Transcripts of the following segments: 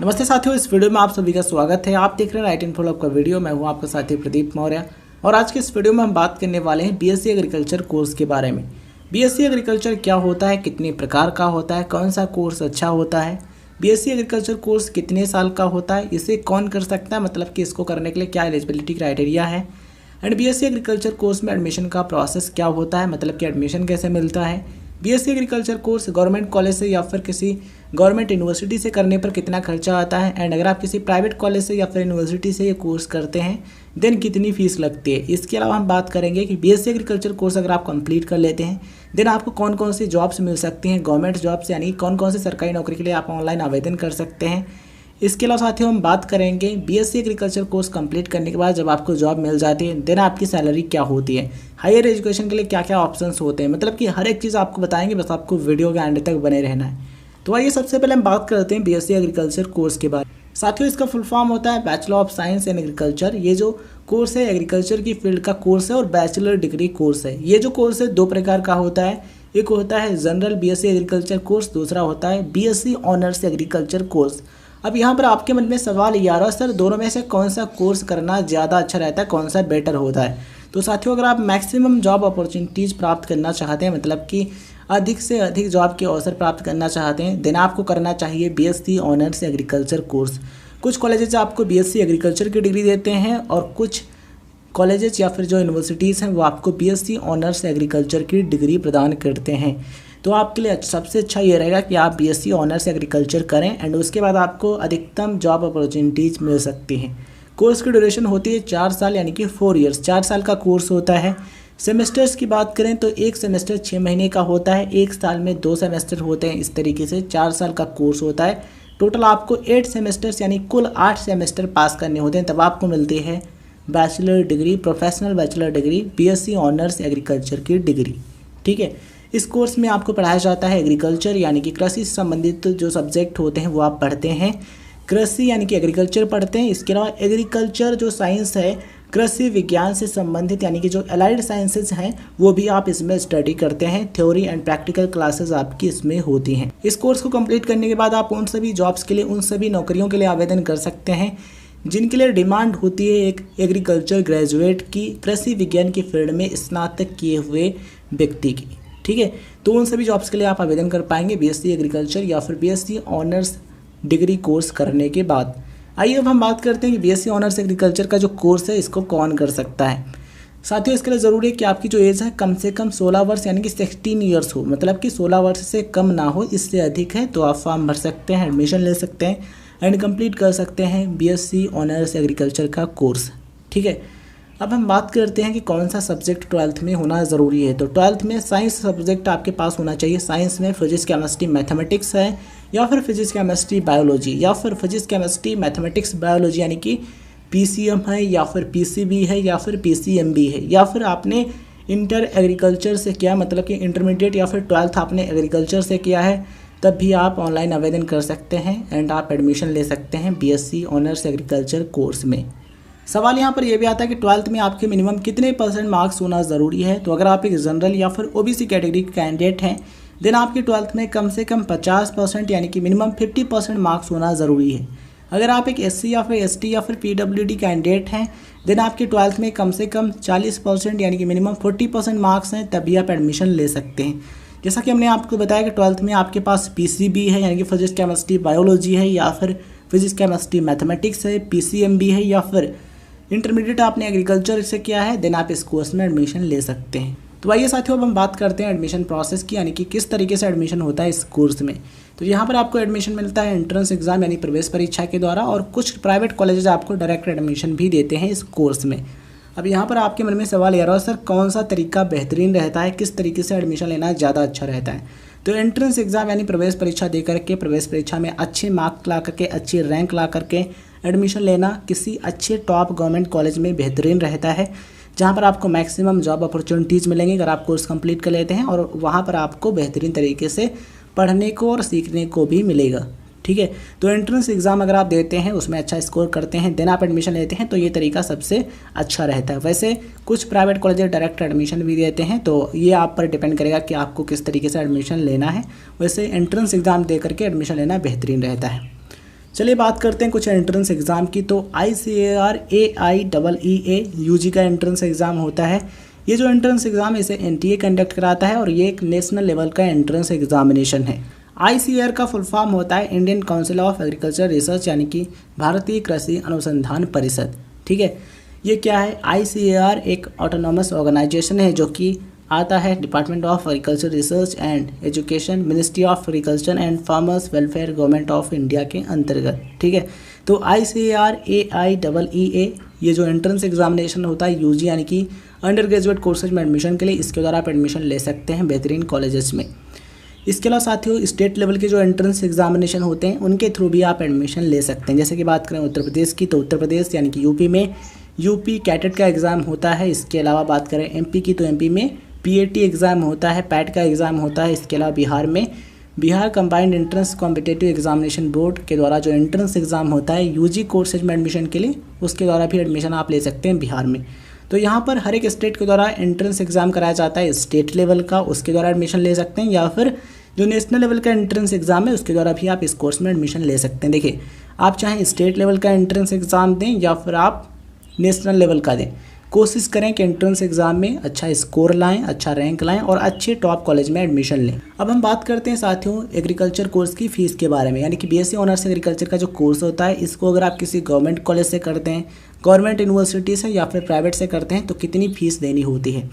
नमस्ते साथियों, इस वीडियो में आप सभी का स्वागत है। आप देख रहे हैं राइट इन्फो लैब का वीडियो। मैं हूं आपका साथी प्रदीप मौर्य और आज के इस वीडियो में हम बात करने वाले हैं बीएससी एग्रीकल्चर कोर्स के बारे में। बीएससी एग्रीकल्चर क्या होता है, कितने प्रकार का होता है, कौन सा कोर्स अच्छा होता है, बीएससी एग्रीकल्चर कोर्स कितने साल का होता है, इसे कौन कर सकता है, मतलब कि इसको करने के लिए क्या एलिजिबिलिटी क्राइटेरिया है, एंड बीएससी एग्रीकल्चर कोर्स में एडमिशन का प्रोसेस क्या होता है, मतलब कि एडमिशन कैसे मिलता है, BSc agriculture course government college से या फिर किसी गवर्नमेंट यूनिवर्सिटी से करने पर कितना खर्चा आता है, एंड अगर आप किसी प्राइवेट कॉलेज से या फिर यूनिवर्सिटी से ये कोर्स करते हैं देन कितनी फीस लगती है। इसके अलावा हम बात करेंगे कि बीएससी एग्रीकल्चर कोर्स अगर आप कंप्लीट कर लेते हैं देन आपको कौन कौन सी जॉब्स मिल सकती हैं, गवर्नमेंट जॉब्स यानी कौन कौन सी सरकारी नौकरी के लिए आप ऑनलाइन आवेदन कर सकते हैं। इसके अलावा साथियों हम बात करेंगे बीएससी एग्रीकल्चर कोर्स कंप्लीट करने के बाद जब आपको जॉब मिल जाती है देन आपकी सैलरी क्या होती है, हायर एजुकेशन के लिए क्या क्या ऑप्शंस होते हैं, मतलब कि हर एक चीज़ आपको बताएंगे, बस आपको वीडियो के एंड तक बने रहना है। तो आइए सबसे पहले हम बात करते हैं बीएससी एग्रीकल्चर कोर्स के बारे में। साथियों इसका फुल फॉर्म होता है bachelor of science in agriculture. ये जो कोर्स है एग्रीकल्चर की फील्ड का कोर्स है और बैचलर डिग्री कोर्स है। ये जो कोर्स है दो प्रकार का होता है, एक होता है जनरल बीएससी एग्रीकल्चर कोर्स, दूसरा होता है बीएससी ऑनर्स एग्रीकल्चर कोर्स। अब यहाँ पर आपके मन में सवाल ये आ रहा है, सर दोनों में से कौन सा कोर्स करना ज़्यादा अच्छा रहता है, कौन सा बेटर होता है। तो साथियों अगर आप मैक्सिमम जॉब अपॉर्चुनिटीज़ प्राप्त करना चाहते हैं, मतलब कि अधिक से अधिक जॉब के अवसर प्राप्त करना चाहते हैं देन आपको करना चाहिए बीएससी ऑनर्स एग्रीकल्चर कोर्स। कुछ कॉलेजेस आपको बीएससी एग्रीकल्चर की डिग्री देते हैं और कुछ कॉलेजेस या फिर जो यूनिवर्सिटीज़ हैं वो आपको बीएससी ऑनर्स एग्रीकल्चर की डिग्री प्रदान करते हैं। तो आपके लिए सबसे अच्छा ये रहेगा कि आप बीएससी ऑनर्स एग्रीकल्चर करें एंड उसके बाद आपको अधिकतम जॉब अपॉर्चुनिटीज़ मिल सकती हैं। कोर्स की ड्यूरेशन होती है 4 साल यानी कि 4 ईयर्स, 4 साल का कोर्स होता है। सेमेस्टर्स की बात करें तो एक सेमेस्टर 6 महीने का होता है, एक साल में 2 सेमेस्टर होते हैं। इस तरीके से 4 साल का कोर्स होता है। टोटल आपको 8 सेमेस्टर्स यानी कुल 8 सेमेस्टर पास करने होते हैं, तब आपको मिलती है bachelor degree, professional bachelor degree, BSc honours agriculture की डिग्री। ठीक है, इस कोर्स में आपको पढ़ाया जाता है एग्रीकल्चर यानी कि कृषि से संबंधित जो सब्जेक्ट होते हैं वो आप पढ़ते हैं, कृषि यानी कि एग्रीकल्चर पढ़ते हैं। इसके अलावा एग्रीकल्चर जो साइंस है कृषि विज्ञान से संबंधित यानी कि जो अलाइड साइंसेज हैं वो भी आप इसमें स्टडी करते हैं। थ्योरी एंड प्रैक्टिकल क्लासेस आपकी इसमें होती हैं। इस कोर्स को कंप्लीट करने के बाद आप उन सभी जॉब्स के लिए, उन सभी नौकरियों के लिए आवेदन कर सकते हैं जिनके लिए डिमांड होती है एक एग्रीकल्चर ग्रेजुएट की, कृषि विज्ञान की फील्ड में स्नातक किए हुए व्यक्ति की। ठीक है, तो उन सभी जॉब्स के लिए आप आवेदन कर पाएंगे बीएससी एग्रीकल्चर या फिर बीएससी ऑनर्स डिग्री कोर्स करने के बाद। आइए अब हम बात करते हैं कि बीएससी ऑनर्स एग्रीकल्चर का जो कोर्स है इसको कौन कर सकता है। साथियों इसके लिए ज़रूरी है कि आपकी जो एज है कम से कम 16 वर्ष यानी कि 16 ईयर्स हो, मतलब कि 16 वर्ष से कम ना हो। इससे अधिक है तो आप फॉर्म भर सकते हैं, एडमिशन ले सकते हैं एंड कंप्लीट कर सकते हैं बीएससी ऑनर्स एग्रीकल्चर का कोर्स। ठीक है, अब हम बात करते हैं कि कौन सा सब्जेक्ट 12th में होना ज़रूरी है। तो 12th में साइंस सब्जेक्ट आपके पास होना चाहिए। साइंस में फिजिक्स केमिस्ट्री मैथमेटिक्स है या फिर फिजिक्स केमिस्ट्री बायोलॉजी या फिर फिजिक्स केमिस्ट्री मैथमेटिक्स बायोलॉजी यानी कि पीसीएम है या फिर पीसीबी है या फिर पीसीएमबी है, या फिर आपने इंटर एग्रीकल्चर से किया, मतलब कि इंटरमीडिएट या फिर 12th आपने एग्रीकल्चर से किया है, तब भी आप ऑनलाइन आवेदन कर सकते हैं एंड आप एडमिशन ले सकते हैं बीएससी ऑनर्स एग्रीकल्चर कोर्स में। सवाल यहाँ पर यह भी आता है कि 12th में आपके मिनिमम कितने % मार्क्स होना ज़रूरी है। तो अगर आप एक जनरल या फिर ओबीसी कैटेगरी के कैंडिडेट हैं देन आपके 12th में कम से कम 50% यानी कि मिनिमम 50% मार्क्स होना ज़रूरी है। अगर आप एक एससी या फिर एसटी या फिर पीडब्ल्यूडी कैंडिडेट हैं देन आपके 12th में कम से कम 40% यानी कि मिनिमम 40% मार्क्स हैं, तभी आप एडमिशन ले सकते हैं। जैसा कि हमने आपको बताया कि 12th में आपके पास पीसीबी है यानी कि फिजिक्स केमिस्ट्री बायोलॉजी है या फिर फिजिक्स केमिस्ट्री मैथमेटिक्स है, पीसीएमबी है या फिर इंटरमीडिएट आपने एग्रीकल्चर से किया है देन आप इस कोर्स में एडमिशन ले सकते हैं। तो आइए साथियों अब हम बात करते हैं एडमिशन प्रोसेस की, यानी कि किस तरीके से एडमिशन होता है इस कोर्स में। तो यहाँ पर आपको एडमिशन मिलता है एंट्रेंस एग्जाम यानी प्रवेश परीक्षा के द्वारा, और कुछ प्राइवेट कॉलेजेस आपको डायरेक्ट एडमिशन भी देते हैं इस कोर्स में। अब यहाँ पर आपके मन में सवाल ये रहा है, सर कौन सा तरीका बेहतरीन रहता है, किस तरीके से एडमिशन लेना ज़्यादा अच्छा रहता है। तो एंट्रेंस एग्जाम यानी प्रवेश परीक्षा दे करके, प्रवेश परीक्षा में अच्छे मार्क्स ला करके, अच्छी रैंक ला करके एडमिशन लेना किसी अच्छे टॉप गवर्नमेंट कॉलेज में बेहतरीन रहता है, जहाँ पर आपको मैक्सिमम जॉब अपॉर्चुनिटीज़ मिलेंगी अगर आप कोर्स कंप्लीट कर लेते हैं, और वहाँ पर आपको बेहतरीन तरीके से पढ़ने को और सीखने को भी मिलेगा। ठीक है, तो एंट्रेंस एग्ज़ाम अगर आप देते हैं उसमें अच्छा स्कोर करते हैं देन आप एडमिशन लेते हैं तो ये तरीका सबसे अच्छा रहता है। वैसे कुछ प्राइवेट कॉलेज डायरेक्ट एडमिशन भी देते हैं, तो ये आप पर डिपेंड करेगा कि आपको किस तरीके से एडमिशन लेना है। वैसे एंट्रेंस एग्ज़ाम दे करके एडमिशन लेना बेहतरीन रहता है। चलिए बात करते हैं कुछ एंट्रेंस एग्ज़ाम की। तो ICAR AIEEA यूजी का एंट्रेंस एग्ज़ाम होता है। ये जो एंट्रेंस एग्ज़ाम है इसे NTA कंडक्ट कराता है और ये एक नेशनल लेवल का एंट्रेंस एग्जामिनेशन है। ICAR का फुल फॉर्म होता है Indian council of agriculture research, यानी कि भारतीय कृषि अनुसंधान परिषद। ठीक है, ये क्या है? ICAR एक ऑटोनॉमस ऑर्गेनाइजेशन है जो कि आता है department of agriculture research and education, ministry of agriculture and farmers welfare, government of India के अंतर्गत। ठीक है, तो ICAR AIEEA ये जो एंट्रेंस एग्जामिनेशन होता है यूजी यानी कि अंडर ग्रेजुएट कोर्सेज में एडमिशन के लिए, इसके द्वारा आप एडमिशन ले सकते हैं बेहतरीन कॉलेजेस में। इसके अलावा साथियों स्टेट लेवल के जो एंट्रेंस एग्जामिनेशन होते हैं उनके थ्रू भी आप एडमिशन ले सकते हैं। जैसे कि बात करें उत्तर प्रदेश की, तो उत्तर प्रदेश यानी कि यूपी में यूपी कैटेट का एग्ज़ाम होता है। इसके अलावा बात करें एमपी की, तो एमपी में PAT एग्ज़ाम होता है, पैट का एग्ज़ाम होता है। इसके अलावा बिहार में Bihar combined entrance competitive examination board के द्वारा जो एंट्रेंस एग्ज़ाम होता है यूजी कोर्सेज में एडमिशन के लिए, उसके द्वारा भी एडमिशन आप ले सकते हैं बिहार में। तो यहाँ पर हर एक स्टेट के द्वारा एंट्रेंस एग्ज़ाम कराया जाता है स्टेट लेवल का, उसके द्वारा एडमिशन ले सकते हैं, या फिर जो नेशनल लेवल का एंट्रेंस एग्ज़ाम है उसके द्वारा भी आप इस कोर्स में एडमिशन ले सकते हैं। देखिए, आप चाहें स्टेट लेवल का एंट्रेंस एग्ज़ाम दें या फिर आप नेशनल लेवल का दें, कोशिश करें कि एंट्रेंस एग्ज़ाम में अच्छा स्कोर लाएं, अच्छा रैंक लाएं और अच्छे टॉप कॉलेज में एडमिशन लें। अब हम बात करते हैं साथियों एग्रीकल्चर कोर्स की फ़ीस के बारे में, यानी कि BSc ऑनर्स एग्रीकल्चर का जो कोर्स होता है, इसको अगर आप किसी गवर्नमेंट कॉलेज से करते हैं, गवर्नमेंट यूनिवर्सिटी से या फिर प्राइवेट से करते हैं, तो कितनी फ़ीस देनी होती है।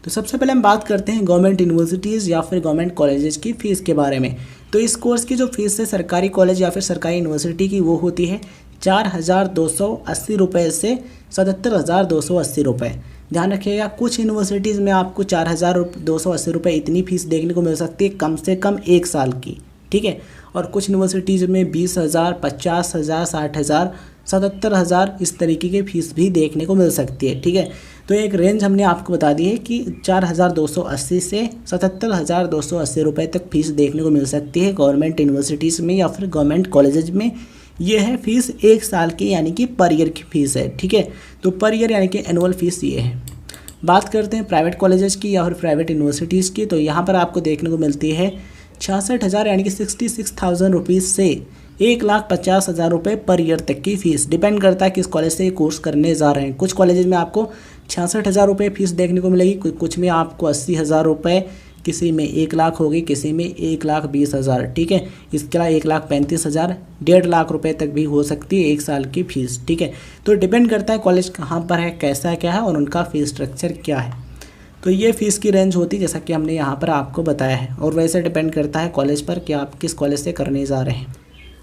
तो सबसे पहले हम बात करते हैं गवर्नमेंट यूनिवर्सिटीज़ या फिर गवर्नमेंट कॉलेजेस की फ़ीस के बारे में। तो इस कोर्स की जो फीस है सरकारी कॉलेज या फिर सरकारी यूनिवर्सिटी की, वो होती है 4,280 रुपये से 77,280 रुपये। ध्यान रखिएगा, कुछ यूनिवर्सिटीज़ में आपको 4,280 रुपये इतनी फ़ीस देखने को मिल सकती है कम से कम 1 साल की। ठीक है, और कुछ यूनिवर्सिटीज़ में 20,000, 50,000, 60,000, 77,000 इस तरीके की फ़ीस भी देखने को मिल सकती है। ठीक है, तो एक रेंज हमने आपको बता दी है कि 4,280 से 77,280 रुपये तक फ़ीस देखने को मिल सकती है गवर्नमेंट यूनिवर्सिटीज़ में या फिर गवर्नमेंट कॉलेजेज में। ये है फ़ीस 1 साल की, यानी कि पर ईयर की फ़ीस है। ठीक है, तो पर ईयर यानी कि एनुअल फ़ीस ये है। बात करते हैं प्राइवेट कॉलेजेस की या फिर प्राइवेट यूनिवर्सिटीज़ की, तो यहाँ पर आपको देखने को मिलती है 66,000 यानी कि 66,000 रुपीज़ से 1,50,000 रुपये पर ईयर तक की फ़ीस। डिपेंड करता है किस कॉलेज से ये कोर्स करने जा रहे हैं। कुछ कॉलेजेस में आपको 66,000 रुपये फ़ीस देखने को मिलेगी, कुछ में आपको 80,000 रुपये, किसी में 1 लाख होगी, किसी में 1,20,000। ठीक है, इसके अलावा 1,35,000, 1.5 लाख रुपए तक भी हो सकती है 1 साल की फ़ीस। ठीक है, तो डिपेंड करता है कॉलेज कहाँ पर है, कैसा है, क्या है और उनका फ़ीस स्ट्रक्चर क्या है। तो ये फ़ीस की रेंज होती है जैसा कि हमने यहाँ पर आपको बताया है, और वैसे डिपेंड करता है कॉलेज पर कि आप किस कॉलेज से करने जा रहे हैं।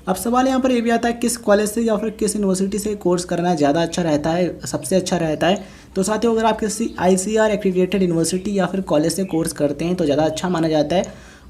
अब सवाल यहाँ पर ये भी आता है किस कॉलेज से या फिर किस यूनिवर्सिटी से कोर्स करना ज़्यादा अच्छा रहता है, सबसे अच्छा रहता है। तो साथियों, अगर आप किसी ICAR एक्रीडिटेड यूनिवर्सिटी या फिर कॉलेज से कोर्स करते हैं तो ज़्यादा अच्छा माना जाता है।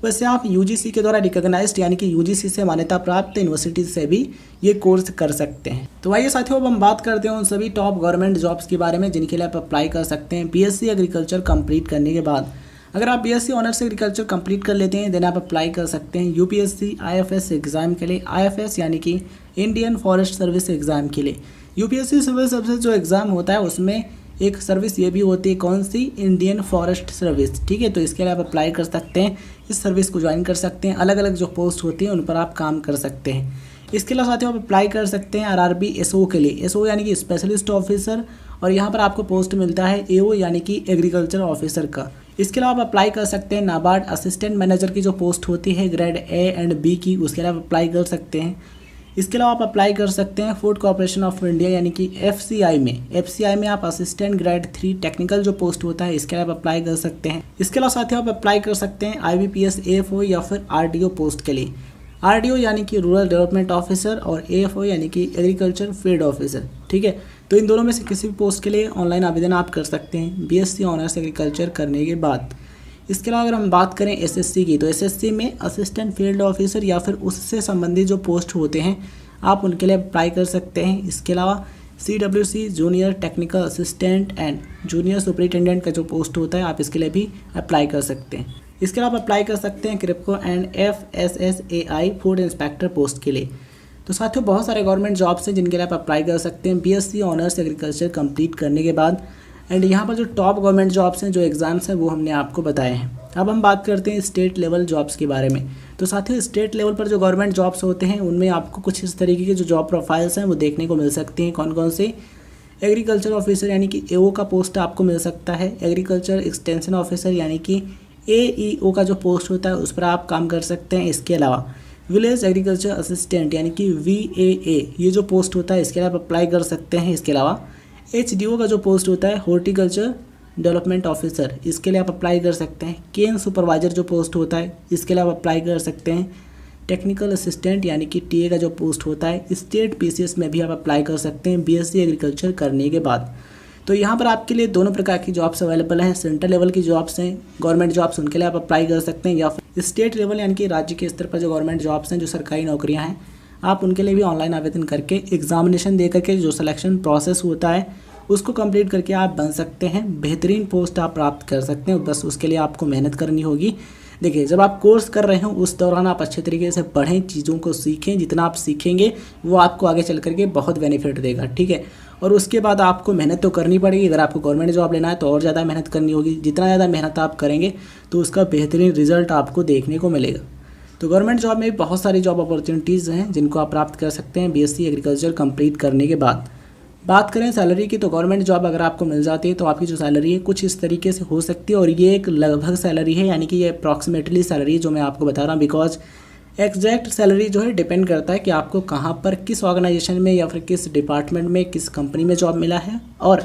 वैसे आप UGC के द्वारा रिकॉग्नाइज्ड यानी कि UGC से मान्यता प्राप्त यूनिवर्सिटी से भी ये कोर्स कर सकते हैं। तो आइए साथियों, अब हम बात करते हैं उन सभी टॉप गवर्नमेंट जॉब्स के बारे में जिनके लिए आप अप्लाई कर सकते हैं BSc एग्रीकल्चर कंप्लीट करने के बाद। अगर आप BSc ऑनर्स एग्रीकल्चर कंप्लीट कर लेते हैं देन आप अप्लाई कर सकते हैं UPSC IFS एग्ज़ाम के लिए। IFS यानी कि इंडियन फॉरेस्ट सर्विस एग्ज़ाम के लिए। UPSC सिविल सर्विस जो एग्ज़ाम होता है उसमें एक सर्विस ये भी होती है, कौन सी? Indian forest service. ठीक है, तो इसके लिए आप अप्लाई कर सकते हैं, इस सर्विस को ज्वाइन कर सकते हैं। अलग अलग जो पोस्ट होती हैं उन पर आप काम कर सकते हैं। इसके अलावा साथियों आप अप्लाई कर सकते हैं RRB SO के लिए। SO यानी कि स्पेशलिस्ट ऑफिसर, और यहाँ पर आपको पोस्ट मिलता है AO यानी कि एग्रीकल्चर ऑफिसर का। इसके अलावा आप अप्लाई कर सकते हैं नाबार्ड असिस्टेंट मैनेजर की जो पोस्ट होती है ग्रेड A एंड B की, उसके लिए आप अप्लाई कर सकते हैं। इसके अलावा आप अप्लाई कर सकते हैं फूड कॉर्पोरेशन ऑफ इंडिया यानी कि FCI में। FCI में आप असिस्टेंट ग्रेड 3 टेक्निकल जो पोस्ट होता है इसके लिए आप अप्लाई कर सकते हैं। इसके अलावा साथियों आप अप्लाई कर सकते हैं IBPS AFO या फिर RDO पोस्ट के लिए। RDO यानी कि रूरल डेवलपमेंट ऑफिसर और AFO यानी कि एग्रीकल्चर फील्ड ऑफिसर। ठीक है, तो इन दोनों में से किसी भी पोस्ट के लिए ऑनलाइन आवेदन आप कर सकते हैं BSc ऑनर्स एग्रीकल्चर करने के बाद। इसके अलावा अगर हम बात करें SSC की, तो SSC में असिस्टेंट फील्ड ऑफिसर या फिर उससे संबंधित जो पोस्ट होते हैं आप उनके लिए अप्लाई कर सकते हैं। इसके अलावा CWC junior technical assistant and junior superintendent का जो पोस्ट होता है आप इसके लिए भी अप्लाई कर सकते हैं। इसके अलावा अप्लाई कर सकते हैं Kribhco and FSSAI food inspector post के लिए। तो साथियों, बहुत सारे गवर्नमेंट जॉब्स हैं जिनके लिए आप अप्लाई कर सकते हैं BSc ऑनर्स एग्रीकल्चर कंप्लीट करने के बाद। एंड यहाँ पर जो टॉप गवर्नमेंट जॉब्स हैं, जो एग्ज़ाम्स हैं, वो हमने आपको बताए हैं। अब हम बात करते हैं स्टेट लेवल जॉब्स के बारे में। तो साथियों, स्टेट लेवल पर जो गवर्नमेंट जॉब्स होते हैं उनमें आपको कुछ इस तरीके के जो जॉब प्रोफाइल्स हैं वो देखने को मिल सकती हैं। कौन कौन से? एग्रीकल्चर ऑफिसर यानी कि एओ का पोस्ट आपको मिल सकता है। एग्रीकल्चर एक्सटेंशन ऑफिसर यानी कि एईओ का जो पोस्ट होता है उस पर आप काम कर सकते हैं। इसके अलावा विलेज एग्रीकल्चर असिस्टेंट यानी कि VAA ये जो पोस्ट होता है इसके लिए आप अप्लाई कर सकते हैं। इसके अलावा HDO का जो पोस्ट होता है हॉर्टिकल्चर डेवलपमेंट ऑफिसर, इसके लिए आप अप्लाई कर सकते हैं। केन सुपरवाइजर जो पोस्ट होता है इसके लिए आप अप्लाई कर सकते हैं। टेक्निकल असिस्टेंट यानी कि TA का जो पोस्ट होता है स्टेट PCS में भी आप अप्लाई कर सकते हैं BSc एग्रीकल्चर करने के बाद। तो यहाँ पर आपके लिए दोनों प्रकार की जॉब्स अवेलेबल हैं। सेंट्रल लेवल की जॉब्स हैं, गवर्नमेंट जॉब्स, उनके लिए आप अप्लाई कर सकते हैं, या फिर स्टेट लेवल यानी कि राज्य के स्तर पर जो गवर्नमेंट जॉब्स हैं, जो सरकारी नौकरियाँ हैं, आप उनके लिए भी ऑनलाइन आवेदन करके एग्जामिनेशन दे करके जो सिलेक्शन प्रोसेस होता है उसको कंप्लीट करके आप बन सकते हैं, बेहतरीन पोस्ट आप प्राप्त कर सकते हैं। बस उसके लिए आपको मेहनत करनी होगी। देखिए, जब आप कोर्स कर रहे हो उस दौरान आप अच्छे तरीके से पढ़ें, चीज़ों को सीखें। जितना आप सीखेंगे वो आपको आगे चल करके बहुत बेनिफिट देगा, ठीक है। और उसके बाद आपको मेहनत तो करनी पड़ेगी। अगर आपको गवर्नमेंट जॉब लेना है तो और ज़्यादा मेहनत करनी होगी। जितना ज़्यादा मेहनत आप करेंगे तो उसका बेहतरीन रिजल्ट आपको देखने को मिलेगा। तो गवर्नमेंट जॉब में भी बहुत सारी जॉब अपॉर्चुनिटीज़ हैं जिनको आप प्राप्त कर सकते हैं BSc एग्रीकल्चर कंप्लीट करने के बाद। बात करें सैलरी की, तो गवर्नमेंट जॉब अगर आपको मिल जाती है तो आपकी जो सैलरी है कुछ इस तरीके से हो सकती है, और ये एक लगभग सैलरी है, यानी कि ये अप्रॉक्सीमेटली सैलरी है जो मैं आपको बता रहा हूँ। बिकॉज एग्जैक्ट सैलरी जो है डिपेंड करता है कि आपको कहाँ पर, किस ऑर्गेनाइजेशन में या फिर किस डिपार्टमेंट में, किस कंपनी में जॉब मिला है और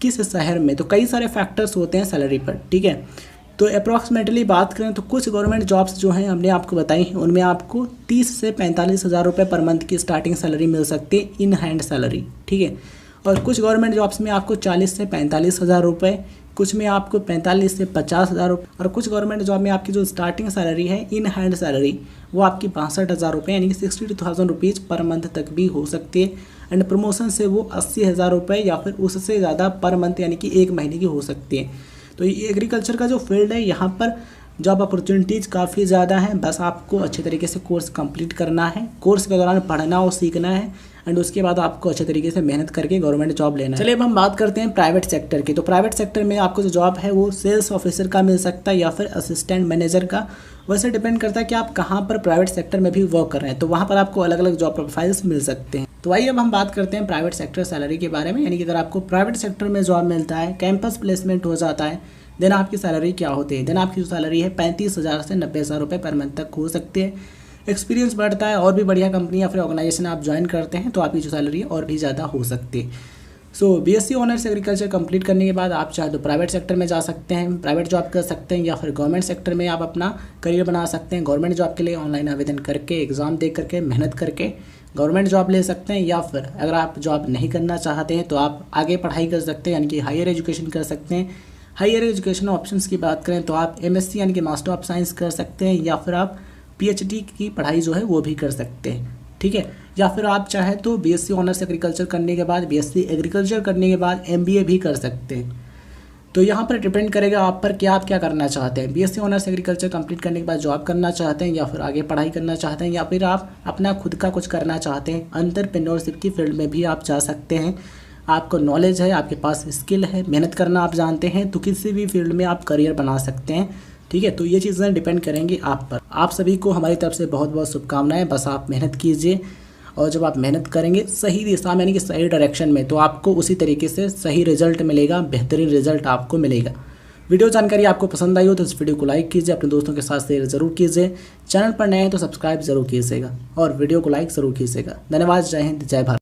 किस शहर में। तो कई सारे फैक्टर्स होते हैं सैलरी पर, ठीक है। तो अप्रॉक्सीमेटली बात करें तो कुछ गवर्नमेंट जॉब्स जो हैं हमने आपको बताई हैं उनमें आपको 30 से 45 हज़ार रुपये पर मंथ की स्टार्टिंग सैलरी मिल सकती है, इन हैंड सैलरी, ठीक है। और कुछ गवर्नमेंट जॉब्स में आपको 40 से 45 हज़ार रुपये, कुछ में आपको 45 से 50 हज़ार रुपये, और कुछ गवर्नमेंट जॉब में आपकी जो स्टार्टिंग सैलरी है इन हैंड सैलरी वो आपकी 62 हज़ार रुपये यानी कि 62,000 रुपीज़ पर मंथ तक भी हो सकती है। एंड प्रमोशन से वो 80 हज़ार रुपये या फिर उससे ज़्यादा पर मंथ यानी कि एक महीने की हो सकती है। तो ये एग्रीकल्चर का जो फील्ड है यहाँ पर जॉब अपॉर्चुनिटीज़ काफ़ी ज़्यादा हैं। बस आपको अच्छे तरीके से कोर्स कंप्लीट करना है, कोर्स के दौरान पढ़ना और सीखना है, एंड उसके बाद आपको अच्छे तरीके से मेहनत करके गवर्नमेंट जॉब लेना है। चलिए अब हम बात करते हैं प्राइवेट सेक्टर की। तो प्राइवेट सेक्टर में आपको जो जॉब है वो सेल्स ऑफिसर का मिल सकता है या फिर असिस्टेंट मैनेजर का। वैसे डिपेंड करता है कि आप कहाँ पर प्राइवेट सेक्टर में भी वर्क कर रहे हैं, तो वहाँ पर आपको अलग अलग जॉब प्रोफाइल्स मिल सकते हैं। तो आइए अब हम बात करते हैं प्राइवेट सेक्टर सैलरी के बारे में। यानी कि अगर आपको प्राइवेट सेक्टर में जॉब मिलता है, कैंपस प्लेसमेंट हो जाता है, देन आपकी सैलरी क्या होती है? देन आपकी जो सैलरी है 35 हज़ार से 90 हज़ार रुपये पर मंथ तक हो सकती है। एक्सपीरियंस बढ़ता है और भी बढ़िया कंपनी या फिर ऑर्गेनाइजेशन आप ज्वाइन करते हैं तो आपकी जो सैलरी और भी ज़्यादा हो सकती है। सो BSc ऑनर्स एग्रीकल्चर कंप्लीट करने के बाद आप चाहे तो प्राइवेट सेक्टर में जा सकते हैं, प्राइवेट जॉब कर सकते हैं, या फिर गवर्नमेंट सेक्टर में आप अपना करियर बना सकते हैं। गवर्नमेंट जॉब के लिए ऑनलाइन आवेदन करके, एग्ज़ाम दे करके, मेहनत करके गवर्नमेंट जॉब ले सकते हैं। या फिर अगर आप जॉब नहीं करना चाहते हैं तो आप आगे पढ़ाई कर सकते हैं, यानी कि हायर एजुकेशन कर सकते हैं। हायर एजुकेशन ऑप्शंस की बात करें तो आप MSc यानी कि मास्टर ऑफ साइंस कर सकते हैं, या फिर आप PhD की पढ़ाई जो है वो भी कर सकते हैं, ठीक है। या फिर आप चाहे तो BSc ऑनर्स एग्रीकल्चर करने के बाद, BSc एग्रीकल्चर करने के बाद MBA भी कर सकते हैं। तो यहाँ पर डिपेंड करेगा आप पर कि आप क्या करना चाहते हैं। BSc ऑनर्स एग्रीकल्चर कंप्लीट करने के बाद जॉब करना चाहते हैं, या फिर आगे पढ़ाई करना चाहते हैं, या फिर आप अपना खुद का कुछ करना चाहते हैं। एंटरप्रेन्योरशिप की फील्ड में भी आप जा सकते हैं। आपको नॉलेज है, आपके पास स्किल है, मेहनत करना आप जानते हैं, तो किसी भी फील्ड में आप करियर बना सकते हैं, ठीक है। तो ये चीज़ें डिपेंड करेंगी आप पर। आप सभी को हमारी तरफ से बहुत बहुत शुभकामनाएं। बस आप मेहनत कीजिए, और जब आप मेहनत करेंगे सही दिशा में यानी कि सही डायरेक्शन में, तो आपको उसी तरीके से सही रिजल्ट मिलेगा, बेहतरीन रिजल्ट आपको मिलेगा। वीडियो जानकारी आपको पसंद आई हो तो इस वीडियो को लाइक कीजिए, अपने दोस्तों के साथ शेयर जरूर कीजिए। चैनल पर नए हैं तो सब्सक्राइब जरूर कीजिएगा और वीडियो को लाइक ज़रूर कीजिएगा। धन्यवाद। जय हिंद, जय भारत।